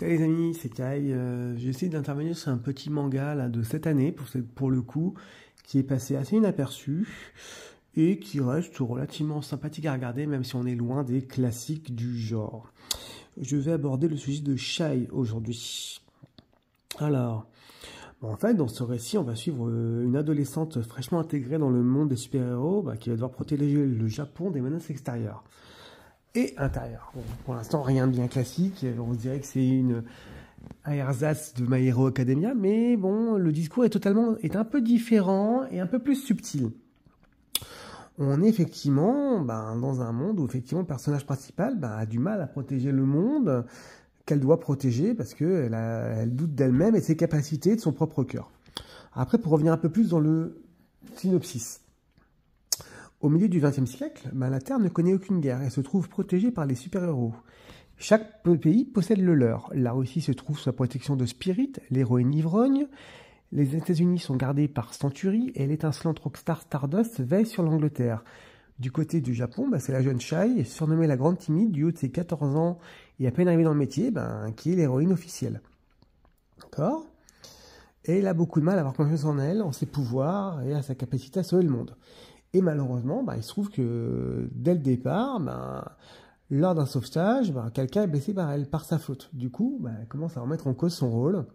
Salut les amis, c'est Kai. J'ai essayé d'intervenir sur un petit manga là, de cette année, pour le coup, qui est passé assez inaperçu et qui reste relativement sympathique à regarder, même si on est loin des classiques du genre. Je vais aborder le sujet de Shy aujourd'hui. Alors, en fait, dans ce récit, on va suivre une adolescente fraîchement intégrée dans le monde des super-héros qui va devoir protéger le Japon des menaces extérieures et intérieures. Bon, pour l'instant, rien de bien classique. On se dirait que c'est une ersatz de My Hero Academia, mais bon, le discours est un peu différent et un peu plus subtil. On est effectivement dans un monde où effectivement le personnage principal a du mal à protéger le monde qu'elle doit protéger parce qu'elle doute d'elle-même et de ses capacités, de son propre cœur. Après, pour revenir un peu plus dans le synopsis. Au milieu du XXe siècle, la Terre ne connaît aucune guerre et se trouve protégée par les super-héros. Chaque pays possède le leur. La Russie se trouve sous la protection de Spirit, l'héroïne ivrogne. Les États-Unis sont gardés par Century et l'étincelante rockstar Stardust veille sur l'Angleterre. Du côté du Japon, c'est la jeune Shy, surnommée la grande timide, du haut de ses 14 ans et à peine arrivée dans le métier, qui est l'héroïne officielle. D'accord ? Et elle a beaucoup de mal à avoir confiance en elle, en ses pouvoirs et à sa capacité à sauver le monde. Et malheureusement, il se trouve que dès le départ, lors d'un sauvetage, quelqu'un est blessé par elle, par sa faute. Du coup, elle commence à remettre en cause son rôle,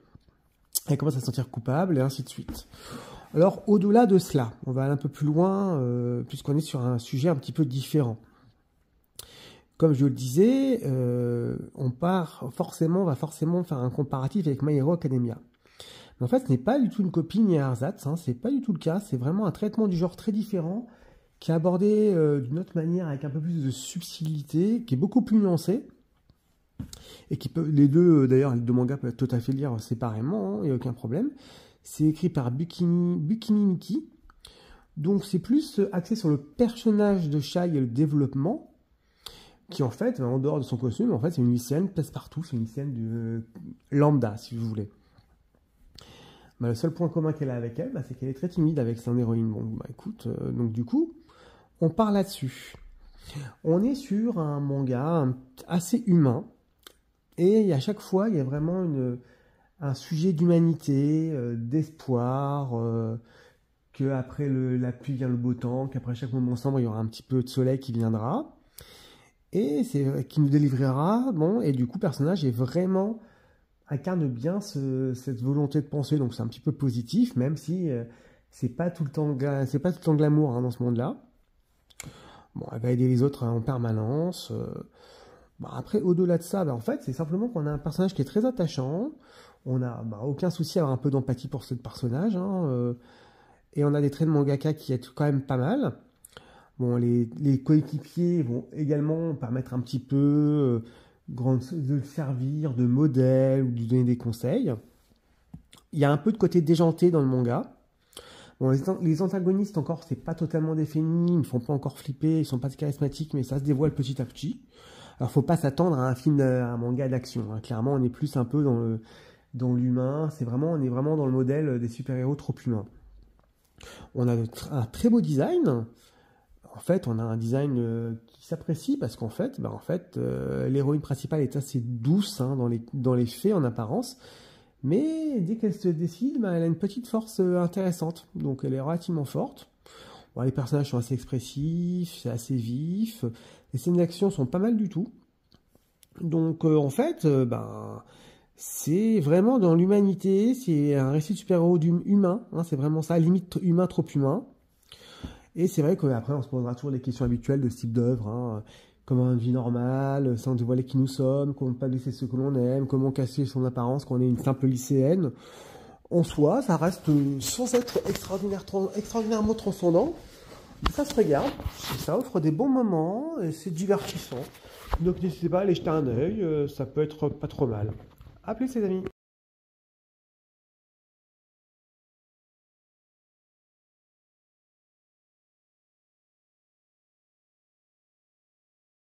elle commence à se sentir coupable et ainsi de suite. Alors, au-delà de cela, on va aller un peu plus loin, puisqu'on est sur un sujet un petit peu différent. Comme je le disais, on va forcément faire un comparatif avec My Hero Academia. Mais en fait, ce n'est pas du tout une copie ni un ersatz, c'est pas du tout le cas, c'est vraiment un traitement du genre très différent, qui est abordé d'une autre manière, avec un peu plus de subtilité, qui est beaucoup plus nuancé, et qui peut, les deux mangas peuvent tout à fait lire séparément, il n'y a aucun problème. C'est écrit par Bukini Miki, donc c'est plus axé sur le personnage de Shy et le développement, qui en fait, en dehors de son costume, en fait c'est une lycéenne passe-partout, c'est une lycéenne de lambda, si vous voulez. Le seul point commun qu'elle a avec elle, c'est qu'elle est très timide avec son héroïne. Bon, écoute, donc du coup, on part là-dessus. On est sur un manga assez humain, et à chaque fois, il y a vraiment un sujet d'humanité, d'espoir, qu'après la pluie vient le beau temps, qu'après chaque moment sombre, il y aura un petit peu de soleil qui viendra, et c'est qui nous délivrera. Bon, et du coup, le personnage est vraiment incarne bien cette volonté de penser, donc c'est un petit peu positif, même si c'est pas tout le temps glamour dans ce monde-là. Bon, elle va aider les autres en permanence. Après, au-delà de ça, en fait, c'est simplement qu'on a un personnage qui est très attachant. On n'a aucun souci à avoir un peu d'empathie pour ce personnage, et on a des traits de mangaka qui aident quand même pas mal. Bon, les coéquipiers vont également permettre un petit peu de le servir de modèle ou de lui donner des conseils. Il y a un peu de côté déjanté dans le manga. Bon, les antagonistes encore, c'est pas totalement défini, ils ne font pas encore flipper, ils sont pas charismatiques, mais ça se dévoile petit à petit. Alors, faut pas s'attendre à un manga d'action. Clairement, on est plus un peu dans l'humain. On est vraiment dans le modèle des super-héros trop humains. On a un très beau design. En fait, on a un design qui s'apprécie parce qu'en fait, l'héroïne principale est assez douce dans les faits, en apparence. Mais dès qu'elle se décide, elle a une petite force intéressante. Donc, elle est relativement forte. Bon, les personnages sont assez expressifs, c'est assez vif. Les scènes d'action sont pas mal du tout. Donc, en fait, c'est vraiment dans l'humanité. C'est un récit de super-héros humain. C'est vraiment ça, limite humain, trop humain. Et c'est vrai qu'après, on se posera toujours les questions habituelles de ce type d'œuvre. Comment une vie normale, sans dévoiler qui nous sommes, comment ne pas blesser ceux que l'on aime, comment casser son apparence quand on est une simple lycéenne. En soi, ça reste sans être extraordinairement transcendant. Mais ça se regarde, ça offre des bons moments, et c'est divertissant. Donc n'hésitez pas à aller jeter un œil, ça peut être pas trop mal. A plus les amis.